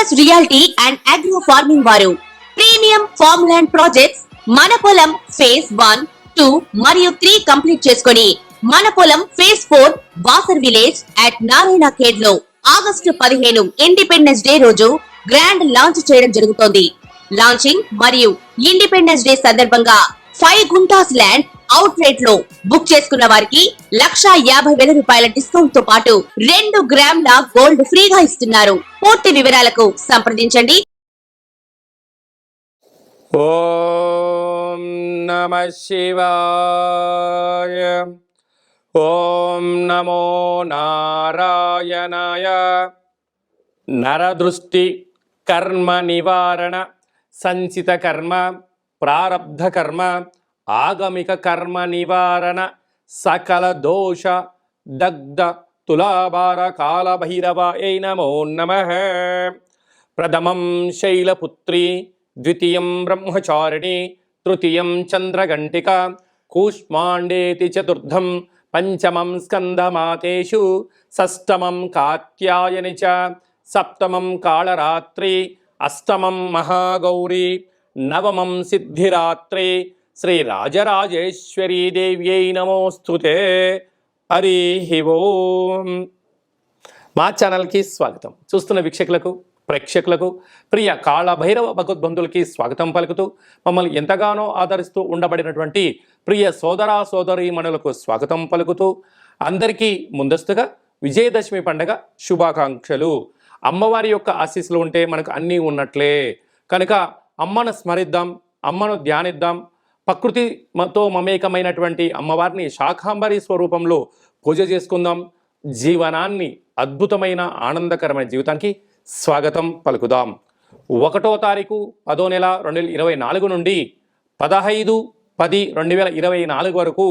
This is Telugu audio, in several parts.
Focus reality and agro farming వారు ప్రీమియం ఫార్మ్ ల్యాండ్ ప్రాజెక్ట్స్ మన పొలం ఫేజ్ 1, 2 మరియు 3 కంప్లీట్ చేసుకొని మన పొలం phase 4 Wasar village at Narayana Khed లో ఆగస్టు 15 ఇండిపెండెన్స్ డే రోజు గ్రాండ్ లాంచ్ చేయడం జరుగుతోంది. లాంచింగ్ మరియు ఇండిపెండెన్స్ డే సందర్భంగా 5 గుంటాస్ ల్యాండ్ అవుట్ రేట్ లో బుక్ చేసుకున్న వారికి 1,50,000 రూపాయల డిస్కౌంట్ తో పాటు 2 గ్రాముల గోల్డ్ ఫ్రీగా ఇస్తున్నారు. పూర్తి వివరాలకు సంప్రదించండి. ఓం నమః శివాయ. ఓం నమో నారాయణాయ. నరదృష్టి కర్మ నివారణ, సంచిత కర్మ, ప్రారబ్ధ కర్మ, ఆగమిక కర్మ నివారణ, సకల దోష దగ్ధ తులాభార కాల భైరవాయ నమో నమః. ప్రథమం శైలపుత్రి, ద్వితీయం బ్రహ్మచారిణి, తృతీయం చంద్రఘంటిక, కూష్మాండేతి చతుర్థం, పంచమం స్కందమాతేషు, షష్టమం కాత్యాయని చ, సప్తమం కాళరాత్రి, అష్టమం మహాగౌరీ, నవమం సిద్ధిరాత్రి. శ్రీ రాజరాజేశ్వరీ దేవ్యై నమోస్తుతే. హరి ఓం. మా ఛానల్కి స్వాగతం. చూస్తున్న వీక్షకులకు, ప్రేక్షకులకు, ప్రియ కాళభైరవ భగవద్బంధులకి స్వాగతం పలుకుతూ, మమ్మల్ని ఎంతగానో ఆదరిస్తూ ఉండబడినటువంటి ప్రియ సోదరా సోదరీమణులకు స్వాగతం పలుకుతూ, అందరికీ ముందస్తుగా విజయదశమి పండగ శుభాకాంక్షలు. అమ్మవారి యొక్క ఆశీస్సులు ఉంటే మనకు అన్నీ ఉన్నట్లే కనుక అమ్మను స్మరిద్దాం, అమ్మను ధ్యానిద్దాం. ప్రకృతితో మమేకమైనటువంటి అమ్మవారిని శాకాంబరి స్వరూపంలో పూజ చేసుకుందాం. జీవనాన్ని అద్భుతమైన ఆనందకరమైన జీవితానికి స్వాగతం పలుకుదాం. 1వ తారీఖు 10వ నెల 2024 నుండి 15/10/2024 వరకు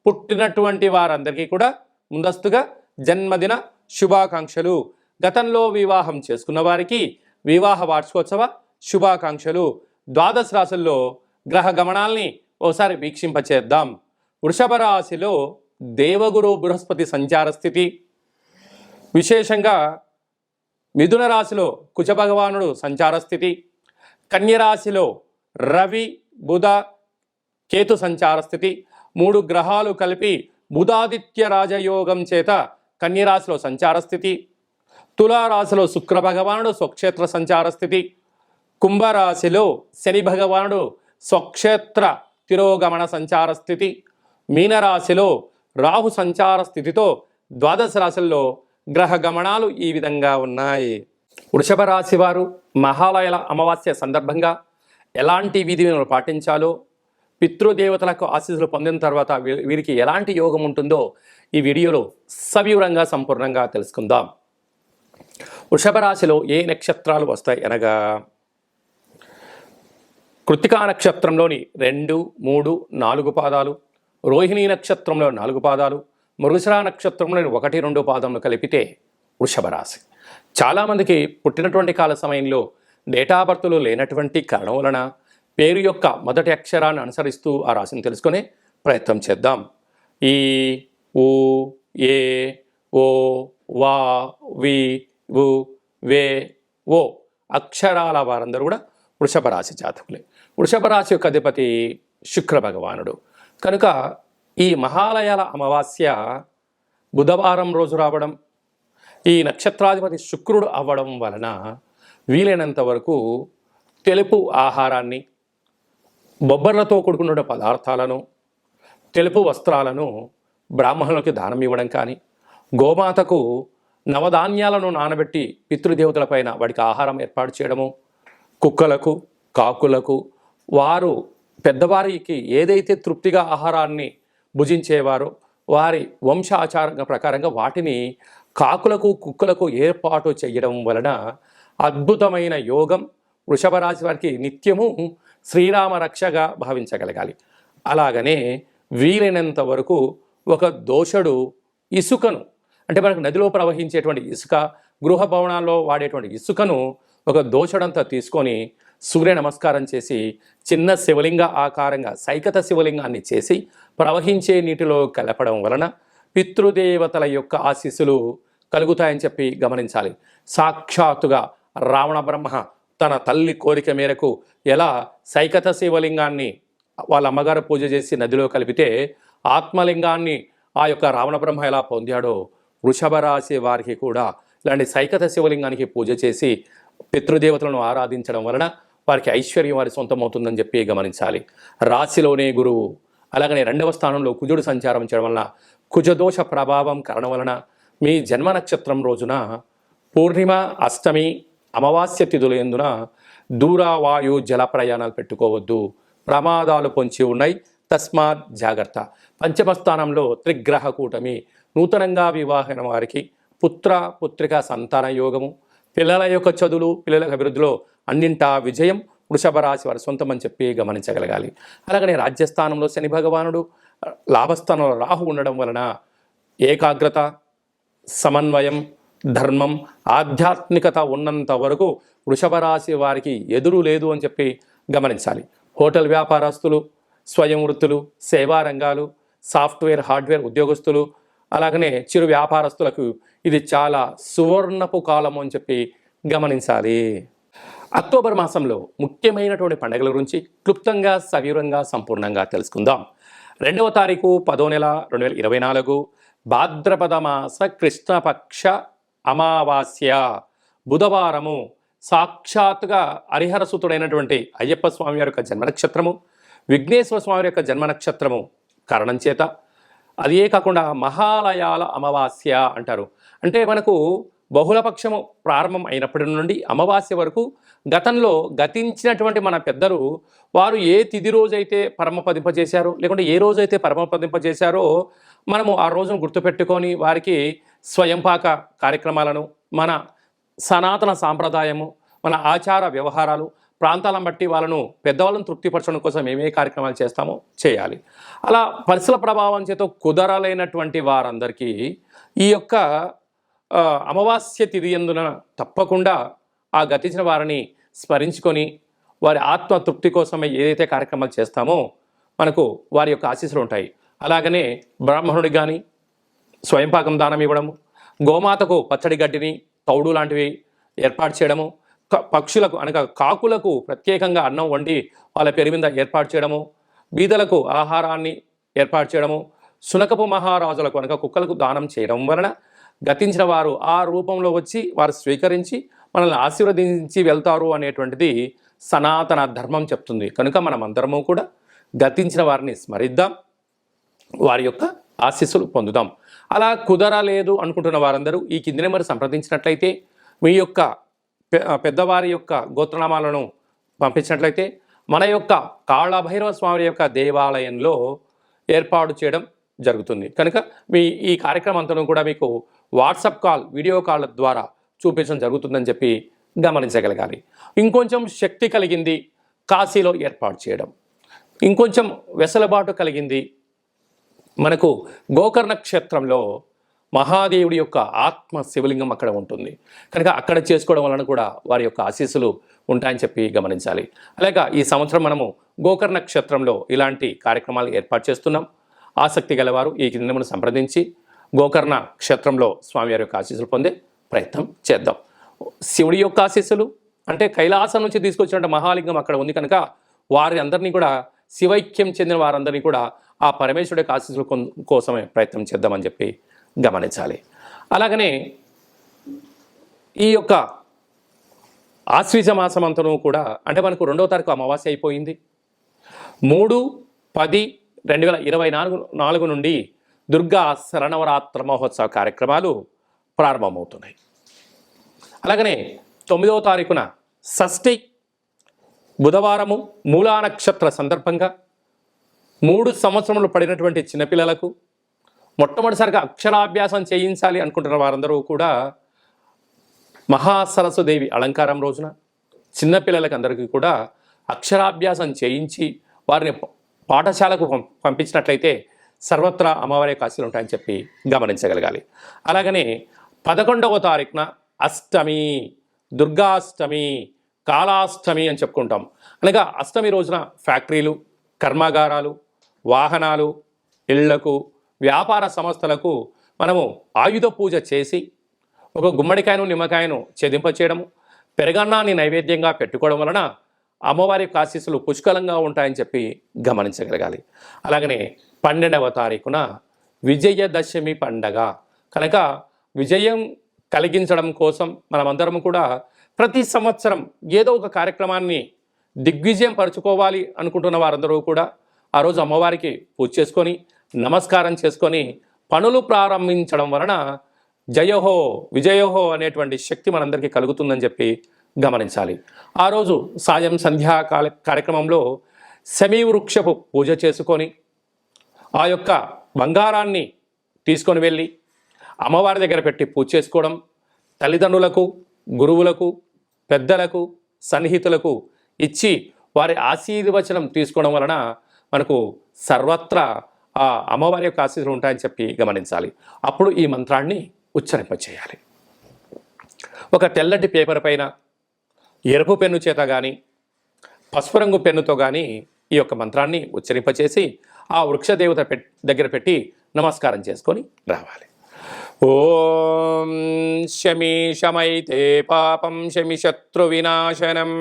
పుట్టినటువంటి వారందరికీ కూడా ముందస్తుగా జన్మదిన శుభాకాంక్షలు. గతంలో వివాహం చేసుకున్న వారికి వివాహ వార్షికోత్సవ శుభాకాంక్షలు. ద్వాదశ రాశుల్లో గ్రహ గమనాల్ని ఓసారి వీక్షింపచేద్దాం. వృషభ రాశిలో దేవగురు బృహస్పతి సంచార స్థితి, విశేషంగా మిథున రాశిలో కుజ భగవానుడు సంచార స్థితి, కన్యరాశిలో రవి బుధ కేతు సంచార స్థితి. 3 గ్రహాలు కలిపి బుధాదిత్య రాజయోగం చేత కన్యరాశిలో సంచార స్థితి. తులారాశిలో శుక్ర భగవానుడు స్వక్షేత్ర సంచార స్థితి. కుంభరాశిలో శని భగవానుడు స్వక్షేత్ర తిరోగమన సంచార స్థితి. మీనరాశిలో రాహు సంచార స్థితితో ద్వాదశ రాశుల్లో గ్రహ గమనాలు ఈ విధంగా ఉన్నాయి. వృషభ రాశి వారు మహాలయల అమావాస్య సందర్భంగా ఎలాంటి విధులను పాటించాలో, పితృదేవతలకు ఆశీస్సులు పొందిన తర్వాత వీరికి ఎలాంటి యోగం ఉంటుందో ఈ వీడియోలో సవివరంగా సంపూర్ణంగా తెలుసుకుందాం. వృషభ రాశిలో ఏ నక్షత్రాలు వస్తాయి అనగా, కృత్తికా నక్షత్రంలోని 2, 3, 4 పాదాలు, రోహిణీ నక్షత్రంలో 4 పాదాలు, మృగశిర నక్షత్రంలోని 1, 2 పాదములు కలిపితే వృషభ రాశి. చాలామందికి పుట్టినటువంటి కాల సమయంలో డేటా బర్త్లు లేనటువంటి కారణం వలన పేరు యొక్క మొదటి అక్షరాన్ని అనుసరిస్తూ ఆ రాశిని తెలుసుకునే ప్రయత్నం చేద్దాం. ఈ, ఊ, ఏ, ఓ, వా, వి, వు, వే, ఓ అక్షరాల వారందరూ కూడా వృషభ రాశి జాతకులే. వృషభ రాశి యొక్క అధిపతి శుక్ర భగవానుడు కనుక ఈ మహాలయాల అమావాస్య బుధవారం రోజు రావడం, ఈ నక్షత్రాధిపతి శుక్రుడు అవ్వడం వలన వీలైనంత వరకు తెలుపు ఆహారాన్ని, బొబ్బర్లతో కూడుకున్న పదార్థాలను, తెలుపు వస్త్రాలను బ్రాహ్మణులకి దానం ఇవ్వడం కానీ, గోమాతకు నవధాన్యాలను నానబెట్టి పితృదేవతలపైన వాటికి ఆహారం ఏర్పాటు చేయడము, కుక్కలకు, కాకులకు, వారు పెద్దవారికి ఏదైతే తృప్తిగా ఆహారాన్ని భుజించేవారో వారి వంశాచార ప్రకారంగా వాటిని కాకులకు, కుక్కలకు ఏర్పాటు చేయడం వలన అద్భుతమైన యోగం వృషభ రాశి వారికి నిత్యము శ్రీరామ రక్షగా భావించగలగాలి. అలాగనే వీలైనంత వరకు ఒక దోషుడు ఇసుకను, అంటే మనకు నదిలో ప్రవహించేటువంటి ఇసుక, గృహ భవనాల్లో వాడేటువంటి ఇసుకను ఒక దోషడంతా తీసుకొని సూర్య నమస్కారం చేసి చిన్న శివలింగ ఆకారంగా సైకత శివలింగాన్ని చేసి ప్రవహించే నీటిలో కలపడం వలన పితృదేవతల యొక్క ఆశీస్సులు కలుగుతాయని చెప్పి గమనించాలి. సాక్షాత్తుగా రావణ బ్రహ్మ తన తల్లి కోరిక మేరకు ఎలా సైకత శివలింగాన్ని వాళ్ళ అమ్మగారు పూజ చేసి నదిలో కలిపితే ఆత్మలింగాన్ని ఆ యొక్క రావణ బ్రహ్మ ఎలా పొందాడో వృషభ రాశి వారికి కూడా ఇలాంటి సైకత శివలింగానికి పూజ చేసి పితృదేవతలను ఆరాధించడం వలన వారికి ఐశ్వర్యం వారి సొంతమవుతుందని చెప్పి గమనించాలి. రాశిలోనే గురువు, అలాగనే 2వ స్థానంలో కుజుడు సంచారం చేయడం వలన కుజదోష ప్రభావం కారణం వలన మీ జన్మ నక్షత్రం రోజున పూర్ణిమ, అష్టమి, అమావాస్య తిథుల యందున దూరవాయు జల ప్రయాణాలు పెట్టుకోవద్దు, ప్రమాదాలు పొంచి ఉన్నాయి, తస్మాత్ జాగ్రత్త. పంచమ స్థానంలో త్రిగ్రహ కూటమి, నూతనంగా వివాహమైన వారికి పుత్ర పుత్రిక సంతాన యోగము, పిల్లల యొక్క చదువులు, పిల్లల అభివృద్ధిలో అన్నింటా విజయం వృషభ రాశి వారి సొంతమని చెప్పి గమనించగలగాలి. అలాగనే రాజ్యస్థానంలో శని భగవానుడు, లాభస్థానంలో రాహు ఉండడం వలన ఏకాగ్రత, సమన్వయం, ధర్మం, ఆధ్యాత్మికత ఉన్నంత వరకు వృషభ రాశి వారికి ఎదురు లేదు అని చెప్పి గమనించాలి. హోటల్ వ్యాపారస్తులు, స్వయం వృత్తులు, సేవా రంగాలు, సాఫ్ట్వేర్, హార్డ్వేర్ ఉద్యోగస్తులు, అలాగనే చిరు వ్యాపారస్తులకు ఇది చాలా సువర్ణపు కాలం అని చెప్పి గమనించాలి. అక్టోబర్ మాసంలో ముఖ్యమైనటువంటి పండుగల గురించి క్లుప్తంగా, సవివరంగా, సంపూర్ణంగా తెలుసుకుందాం. 2వ తారీఖు 10వ నెల 2024 భాద్రపద మాస కృష్ణపక్ష అమావాస్య బుధవారము. సాక్షాత్తుగా హరిహరసుతుడైనటువంటి అయ్యప్ప స్వామి వారి యొక్క జన్మ నక్షత్రము, విఘ్నేశ్వర స్వామి యొక్క జన్మ నక్షత్రము కారణం చేత అదే కాకుండా మహాలయాల అమావాస్య అంటారు. అంటే మనకు బహుళపక్షము ప్రారంభం అయినప్పటి నుండి అమావాస్య వరకు గతంలో గతించినటువంటి మన పెద్దలు వారు ఏ తిథి రోజైతే పరమపదింపజేశారో, లేకుంటే ఏ రోజైతే పరమపదింపజేశారో మనము ఆ రోజును గుర్తుపెట్టుకొని వారికి స్వయంపాక కార్యక్రమాలను, మన సనాతన సాంప్రదాయము, మన ఆచార వ్యవహారాలు, ప్రాంతాలను బట్టి వాళ్ళను పెద్దవాళ్ళను తృప్తిపరచడం కోసం ఏమే కార్యక్రమాలు చేస్తామో చేయాలి. అలా పరిసర ప్రభావం చేత కుదరలేనటువంటి వారందరికీ ఈ యొక్క అమావాస్య తిథి యందున తప్పకుండా ఆ గతించిన వారిని స్మరించుకొని వారి ఆత్మ తృప్తి కోసమే ఏదైతే కార్యక్రమాలు చేస్తామో మనకు వారి యొక్క ఆశీస్సులు ఉంటాయి. అలాగనే బ్రాహ్మణుడికి కానీ స్వయంపాకం దానం ఇవ్వడము, గోమాతకు పచ్చడి గడ్డిని, తౌడు లాంటివి ఏర్పాటు చేయడము, పక్షులకు అనగా కాకులకు ప్రత్యేకంగా అన్నం వండి వాళ్ళ పేరు మీద ఏర్పాటు చేయడము, బీదలకు ఆహారాన్ని ఏర్పాటు చేయడము, శునకపు మహారాజులకు అనగా కుక్కలకు దానం చేయడం వలన గతించిన వారు ఆ రూపంలో వచ్చి వారు స్వీకరించి మనల్ని ఆశీర్వదించి వెళ్తారు అనేటువంటిది సనాతన ధర్మం చెప్తుంది. కనుక మనం అందరము కూడా గతించిన వారిని స్మరిద్దాం, వారి యొక్క ఆశీస్సులు పొందుదాం. అలా కుదరలేదు అనుకుంటున్న వారందరూ ఈ కింది నెంబర్ సంప్రదించినట్లయితే మీ యొక్క పెద్దవారి యొక్క గోత్రనామాలను పంపించినట్లయితే మన యొక్క కాళభైరవ స్వామి యొక్క దేవాలయంలో ఏర్పాటు చేయడం జరుగుతుంది. కనుక మీ ఈ కార్యక్రమం అంతా కూడా మీకు వాట్సాప్ కాల్, వీడియో కాల్ ద్వారా చూపించడం జరుగుతుందని చెప్పి గమనించగలగాలి. ఇంకొంచెం శక్తి కలిగింది కాశీలో ఏర్పాటు చేయడం, ఇంకొంచెం వెసులుబాటు కలిగింది మనకు గోకర్ణ క్షేత్రంలో మహాదేవుడి యొక్క ఆత్మ శివలింగం అక్కడ ఉంటుంది. కనుక అక్కడ చేసుకోవడం వలన కూడా వారి యొక్క ఆశీస్సులు ఉంటాయని చెప్పి గమనించాలి. అలాగే ఈ సంవత్సరం మనము గోకర్ణ క్షేత్రంలో ఇలాంటి కార్యక్రమాలు ఏర్పాటు చేస్తున్నాం. ఆసక్తి గలవారు ఈ కిందను సంప్రదించి గోకర్ణ క్షేత్రంలో స్వామివారి యొక్క ఆశీస్సులు పొందే ప్రయత్నం చేద్దాం. శివుడి యొక్క ఆశీస్సులు అంటే కైలాసం నుంచి తీసుకొచ్చినట్టు మహాలింగం అక్కడ ఉంది కనుక వారి అందరినీ కూడా శివైక్యం చెందిన వారందరినీ కూడా ఆ పరమేశ్వరుడి యొక్క ఆశీస్సుల కోసమే ప్రయత్నం చేద్దామని చెప్పి గమనించాలి. అలాగనే ఈ యొక్క ఆశ్వీజ మాసం అంతను కూడా అంటే మనకు 2వ తారీఖు అమావాస్య అయిపోయింది. 3/10/2024 నుండి దుర్గా శరణవరాత్ర మహోత్సవ కార్యక్రమాలు ప్రారంభమవుతున్నాయి. అలాగనే 9వ తారీఖున షష్ఠి బుధవారము మూలా నక్షత్ర సందర్భంగా 3 సంవత్సరములు పడినటువంటి చిన్నపిల్లలకు మొట్టమొదటిసారిగా అక్షరాభ్యాసం చేయించాలి అనుకుంటున్న వారందరూ కూడా మహాసరస్వదేవి అలంకారం రోజున చిన్నపిల్లలకి అందరికీ కూడా అక్షరాభ్యాసం చేయించి వారిని పాఠశాలకు పంపించినట్లయితే సర్వత్రా అమ్మవారి ఆశీస్సులు ఉంటాయని చెప్పి గమనించగలగాలి. అలాగనే 11వ తారీఖున అష్టమి, దుర్గాష్టమి, కాళాష్టమి అని చెప్పుకుంటాం. అనగా అష్టమి రోజున ఫ్యాక్టరీలు, కర్మాగారాలు, వాహనాలు, ఇళ్లకు, వ్యాపార సంస్థలకు మనము ఆయుధ పూజ చేసి ఒక గుమ్మడికాయను, నిమ్మకాయను ఛేదింపచేయడము, పెరగన్నాన్ని నైవేద్యంగా పెట్టుకోవడం వలన అమ్మవారి యొక్క ఆశీస్సులు పుష్కలంగా ఉంటాయని చెప్పి గమనించగలగాలి. అలాగనే 12వ తారీఖున విజయదశమి పండగ కనుక విజయం కలిగించడం కోసం మనమందరం కూడా ప్రతి సంవత్సరం ఏదో ఒక కార్యక్రమాన్ని దిగ్విజయం పరుచుకోవాలి అనుకుంటున్న వారందరూ కూడా ఆ రోజు అమ్మవారికి పూజ చేసుకొని నమస్కారం చేసుకొని పనులు ప్రారంభించడం వలన జయహో విజయహో అనేటువంటి శక్తి మనందరికీ కలుగుతుందని చెప్పి గమనించాలి. ఆ రోజు సాయం సంధ్యా కార్యక్రమంలో శమీ వృక్షపు పూజ చేసుకొని ఆ యొక్క బంగారాన్ని తీసుకొని వెళ్ళి అమ్మవారి దగ్గర పెట్టి పూజ చేసుకోవడం, తల్లిదండ్రులకు, గురువులకు, పెద్దలకు, సన్నిహితులకు ఇచ్చి వారి ఆశీర్వచనం తీసుకోవడం వలన మనకు సర్వత్రా ఆ అమ్మవారి యొక్క ఆశీస్సులు ఉంటాయని చెప్పి గమనించాలి. అప్పుడు ఈ మంత్రాన్ని ఉచ్చరింపచేయాలి. ఒక తెల్లటి పేపర్ పైన ఎరుపు పెన్ను చేత కానీ పసుపు రంగు పెన్నుతో కానీ ఈ యొక్క మంత్రాన్ని ఉచ్చరింపచేసి ఆ వృక్షదేవత దగ్గర పెట్టి నమస్కారం చేసుకొని రావాలి. ఓం శమి శమైతే పాపం శమి శత్రు వినాశనం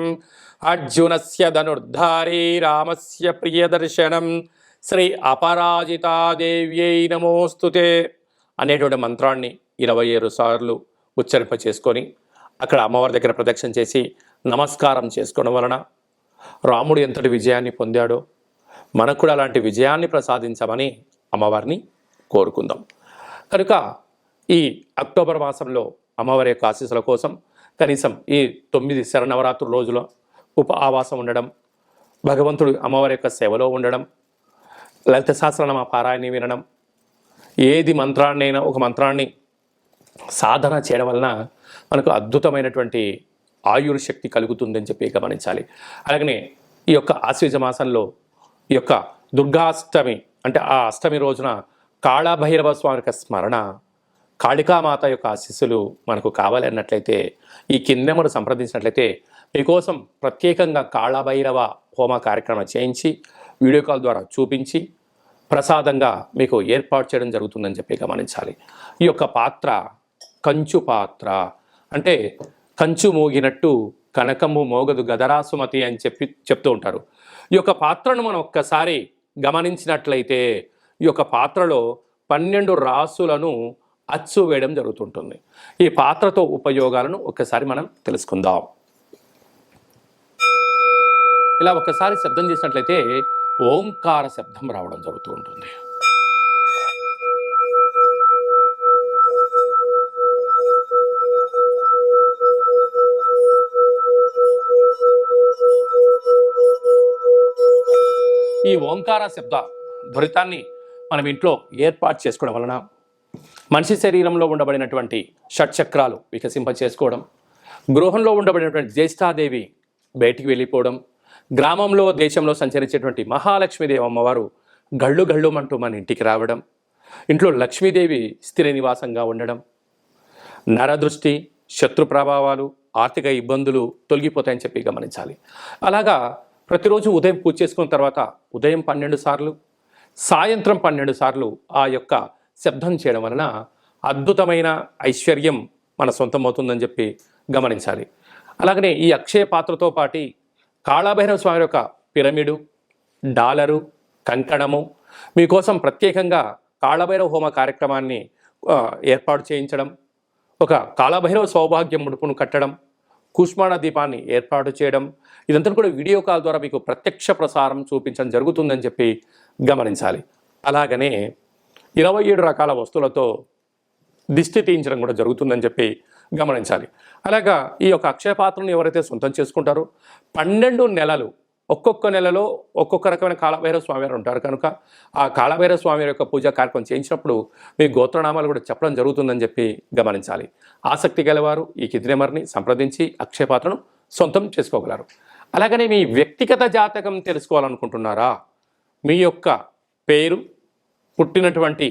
అర్జునస్య ధనుర్ధారీ రామస్య ప్రియదర్శనం శ్రీ అపరాజితాదేవ్యై నమోస్తుతే అనేటువంటి మంత్రాన్ని 27 సార్లు ఉచ్చరింప చేసుకొని అక్కడ అమ్మవారి దగ్గర ప్రదక్షిణ చేసి నమస్కారం చేసుకోవడం వలన రాముడు ఎంతటి విజయాన్ని పొందాడో మనకు కూడా అలాంటి విజయాన్ని ప్రసాదించమని అమ్మవారిని కోరుకుందాం. కనుక ఈ అక్టోబర్ మాసంలో అమ్మవారి యొక్క ఆశీస్సుల కోసం కనీసం ఈ 9 శరన్నవరాత్రుల రోజుల ఆవాసం ఉండడం, భగవంతుడు అమ్మవారి యొక్క సేవలో ఉండడం, లలిత సహస్రనామ పారాయణ వినడం, ఏది మంత్రాన్నైనా ఒక మంత్రాన్ని సాధన చేయడం వలన మనకు అద్భుతమైనటువంటి ఆయుర్శక్తి కలుగుతుందని చెప్పి గమనించాలి. అలాగనే ఈ యొక్క ఆశ్వీజ మాసంలో ఈ యొక్క దుర్గాష్టమి అంటే ఆ అష్టమి రోజున కాళభైరవ స్వామి యొక్క స్మరణ, కాళికామాత యొక్క ఆశీస్సులు మనకు కావాలి అన్నట్లయితే ఈ కిందెమరు సంప్రదించినట్లయితే మీకోసం ప్రత్యేకంగా కాళభైరవ హోమ కార్యక్రమం చేయించి వీడియో కాల్ ద్వారా చూపించి ప్రసాదంగా మీకు ఏర్పాటు చేయడం జరుగుతుందని చెప్పి గమనించాలి. ఈ యొక్క పాత్ర కంచు పాత్ర అంటే కంచు మోగినట్టు కనకము మోగదు గదరాసుమతి అని చెప్తూ ఉంటారు. ఈ యొక్క పాత్రను మనం ఒక్కసారి గమనించినట్లయితే ఈ యొక్క పాత్రలో 12 రాసులను అచ్చు వేయడం జరుగుతుంటుంది. ఈ పాత్రతో ఉపయోగాలను ఒక్కసారి మనం తెలుసుకుందాం. ఇలా ఒక్కసారి శబ్దం చేసినట్లయితే ఓంకార శబ్దం రావడం జరుగుతూ ఉంటుంది. ఈ ఓంకార శబ్ద ధ్వరితాన్ని మనం ఇంట్లో ఏర్పాటు చేసుకోవడం వలన మనిషి శరీరంలో ఉండబడినటువంటి షట్చక్రాలు వికసింప చేసుకోవడం, గృహంలో ఉండబడినటువంటి జ్యేష్ఠాదేవి బయటికి వెళ్ళిపోవడం, గ్రామంలో దేశంలో సంచరించేటువంటి మహాలక్ష్మీదేవి అమ్మవారు గళ్ళు గళ్ళుమంటూ మన ఇంటికి రావడం, ఇంట్లో లక్ష్మీదేవి స్థిర నివాసంగా ఉండడం, నరదృష్టి, శత్రు ప్రభావాలు, ఆర్థిక ఇబ్బందులు తొలగిపోతాయని చెప్పి గమనించాలి. అలాగా ప్రతిరోజు ఉదయం పూజ చేసుకున్న తర్వాత ఉదయం 12 సార్లు, సాయంత్రం 12 సార్లు ఆ యొక్క శబ్దం చేయడం వలన అద్భుతమైన ఐశ్వర్యం మన సొంతమవుతుందని చెప్పి గమనించాలి. అలాగనే ఈ అక్షయ పాత్రతో పాటు కాళభైరవ స్వామి యొక్క పిరమిడు, డాలరు, కంకణము మీకోసం ప్రత్యేకంగా కాళభైరవ హోమ కార్యక్రమాన్ని ఏర్పాటు చేయించడం, ఒక కాళభైరవ సౌభాగ్యం ముడుపును కట్టడం, కూష్మాణ దీపాన్ని ఏర్పాటు చేయడం, ఇదంతా కూడా వీడియో కాల్ ద్వారా మీకు ప్రత్యక్ష ప్రసారం చూపించడం జరుగుతుందని చెప్పి గమనించాలి. అలాగనే 27 రకాల వస్తువులతో దిష్టి తీయించడం కూడా జరుగుతుందని చెప్పి గమనించాలి. అలాగా ఈ యొక్క అక్షయ పాత్రను ఎవరైతే సొంతం చేసుకుంటారో 12 నెలలు ఒక్కొక్క నెలలో ఒక్కొక్క రకమైన కాళభైరవ స్వామివారు ఉంటారు కనుక ఆ కాళభైరవ స్వామివారి యొక్క పూజా కార్యక్రమం చేయించినప్పుడు మీ గోత్రనామాలు కూడా చెప్పడం జరుగుతుందని చెప్పి గమనించాలి. ఆసక్తి గలవారు ఈ కింది నెంబర్ని సంప్రదించి అక్షయ పాత్రను సొంతం చేసుకోగలరు. అలాగనే మీ వ్యక్తిగత జాతకం తెలుసుకోవాలనుకుంటున్నారా? మీ యొక్క పేరు, పుట్టినటువంటి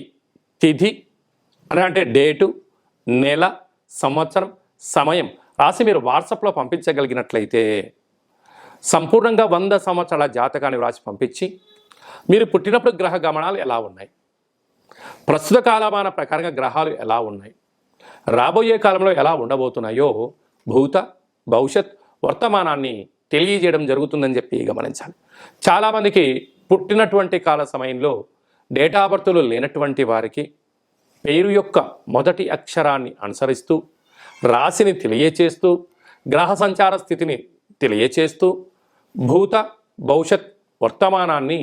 తిథి అంటే డేటు, నెల, సంవత్సరం, సమయం రాసి మీరు వాట్సాప్లో పంపించగలిగినట్లయితే సంపూర్ణంగా 100 సంవత్సరాల జాతకాన్ని వ్రాసి పంపించి మీరు పుట్టినప్పుడు గ్రహ గమనాలు ఎలా ఉన్నాయి, ప్రస్తుత కాలమాన ప్రకారంగా గ్రహాలు ఎలా ఉన్నాయి, రాబోయే కాలంలో ఎలా ఉండబోతున్నాయో భూత భవిష్యత్ వర్తమానాన్ని తెలియజేయడం జరుగుతుందని చెప్పి గమనించాలి. చాలామందికి పుట్టినటువంటి కాల సమయంలో డేటా బర్తులు లేనటువంటి వారికి పేరు యొక్క మొదటి అక్షరాన్ని అనుసరిస్తూ రాశిని తెలియచేస్తూ గ్రహ సంచార స్థితిని తెలియచేస్తూ భూత భవిష్యత్ వర్తమానాన్ని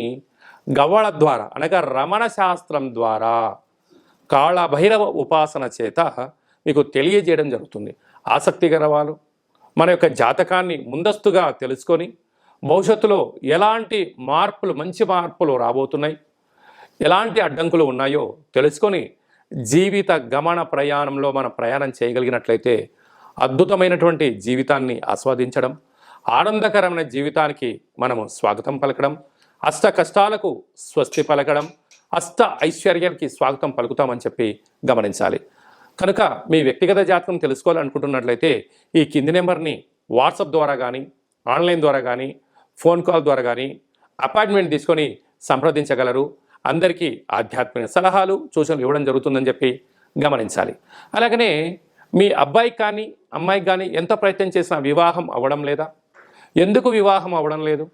గవ్వళ ద్వారా అనగా రమణ శాస్త్రం ద్వారా కాళభైరవ ఉపాసన చేత మీకు తెలియజేయడం జరుగుతుంది. ఆసక్తి గల వాళ్ళు మన యొక్క జాతకాన్ని ముందస్తుగా తెలుసుకొని భవిష్యత్తులో ఎలాంటి మార్పులు మంచి మార్పులు రాబోతున్నాయి, ఎలాంటి అడ్డంకులు ఉన్నాయో తెలుసుకొని జీవిత గమన ప్రయాణంలో మనం ప్రయాణం చేయగలిగినట్లయితే అద్భుతమైనటువంటి జీవితాన్ని ఆస్వాదించడం, ఆనందకరమైన జీవితానికి మనము స్వాగతం పలకడం, అష్ట కష్టాలకు స్వస్తి పలకడం, అష్ట ఐశ్వర్యానికి స్వాగతం పలుకుతామని చెప్పి గమనించాలి. కనుక మీ వ్యక్తిగత జాతకం తెలుసుకోవాలనుకుంటున్నట్లయితే ఈ కింది నెంబర్ని వాట్సాప్ ద్వారా కానీ ఆన్లైన్ ద్వారా కానీ ఫోన్ కాల్ ద్వారా కానీ అపాయింట్మెంట్ తీసుకొని సంప్రదించగలరు. అందరికీ ఆధ్యాత్మిక సలహాలు సూచనలు ఇవ్వడం జరుగుతుందని చెప్పి గమనించాలి. అలాగనే మీ అబ్బాయికి కానీ అమ్మాయికి కానీ ఎంత ప్రయత్నం చేసినా వివాహం అవ్వడం లేదా, ఎందుకు వివాహం అవ్వడం లేదు,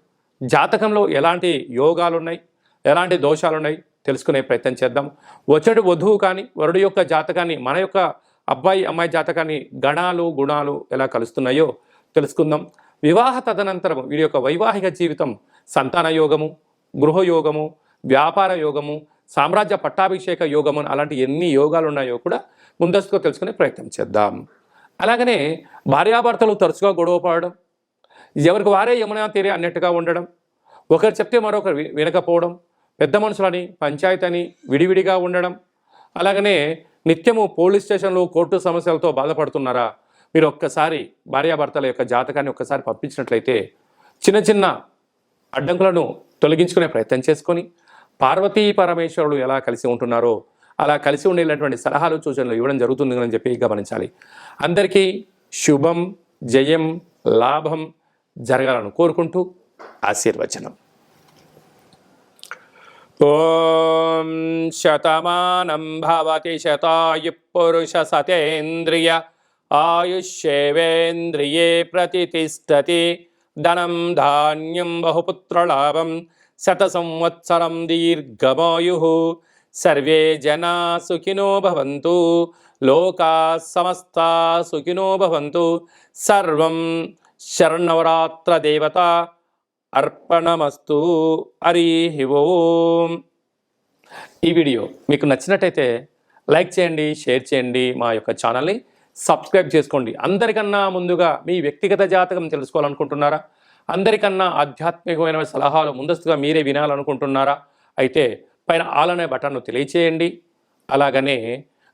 జాతకంలో ఎలాంటి యోగాలు ఉన్నాయి, ఎలాంటి దోషాలు ఉన్నాయి తెలుసుకునే ప్రయత్నం చేద్దాం. వచ్చేటి వధువు కానీ వరుడు యొక్క జాతకాన్ని మన యొక్క అబ్బాయి అమ్మాయి జాతకాన్ని గణాలు గుణాలు ఎలా కలుస్తున్నాయో తెలుసుకుందాం. వివాహ తదనంతరం వీడి యొక్క వైవాహిక జీవితం సంతాన యోగము, గృహయోగము, వ్యాపార యోగము, సామ్రాజ్య పట్టాభిషేక యోగము అలాంటి ఎన్ని యోగాలు ఉన్నాయో కూడా ముందస్తుగా తెలుసుకునే ప్రయత్నం చేద్దాం. అలాగనే భార్యాభర్తలు తరచుగా గొడవ పడడం, ఎవరికి వారే యమునా తీరే అన్నట్టుగా ఉండడం, ఒకరు చెప్తే మరొకరు వినకపోవడం, పెద్ద మనుషులని పంచాయతీ అని విడివిడిగా ఉండడం, అలాగనే నిత్యము పోలీస్ స్టేషన్లు కోర్టు సమస్యలతో బాధపడుతున్నారా, మీరు ఒక్కసారి భార్యాభర్తల యొక్క జాతకాన్ని ఒక్కసారి పంపించినట్లయితే చిన్న చిన్న అడ్డంకులను తొలగించుకునే ప్రయత్నం చేసుకొని పార్వతీ పరమేశ్వరులు ఎలా కలిసి ఉంటున్నారో అలా కలిసి ఉండేటువంటి సలహాలు సూచనలు ఇవ్వడం జరుగుతుందని చెప్పి గమనించాలి. అందరికీ శుభం జయం లాభం జరగాలని కోరుకుంటూ ఆశీర్వచనం. ఓం శతమానం భవతి శతాయు పురుష సతేంద్రియ ఆయుష్యేవేంద్రియే ప్రతిష్టతి ధనం ధాన్యం బహుపుత్రలాభం శత సంవత్సరం దీర్ఘమాయు సర్వే జనా సుఖినో భవంతు లోకా సమస్తా సుఖినో భవంతు. సర్వం శరణవరాత్ర దేవత అర్పణమస్తు. హరి ఓం. ఈ వీడియో మీకు నచ్చినట్టయితే లైక్ చేయండి, షేర్ చేయండి, మా యొక్క ఛానల్ని సబ్స్క్రైబ్ చేసుకోండి. అందరికన్నా ముందుగా మీ వ్యక్తిగత జాతకం తెలుసుకోవాలనుకుంటున్నారా, అందరికన్నా ఆధ్యాత్మికమైన సలహాలు ముందస్తుగా మీరే వినాలనుకుంటున్నారా, అయితే పైన ఆల్ అనే బటన్ను తెలియచేయండి. అలాగనే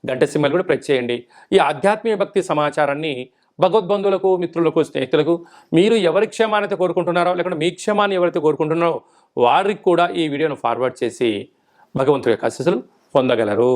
గంట సింబల్ కూడా ప్రెస్ చేయండి. ఈ ఆధ్యాత్మిక భక్తి సమాచారాన్ని భగవద్బంధువులకు, మిత్రులకు, స్నేహితులకు మీరు ఎవరి క్షేమాన్ని కోరుకుంటున్నారో లేకుంటే మీ క్షేమాన్ని ఎవరైతే కోరుకుంటున్నారో వారికి కూడా ఈ వీడియోను ఫార్వర్డ్ చేసి భగవంతుడి యొక్క ఆశీస్సులు పొందగలరు.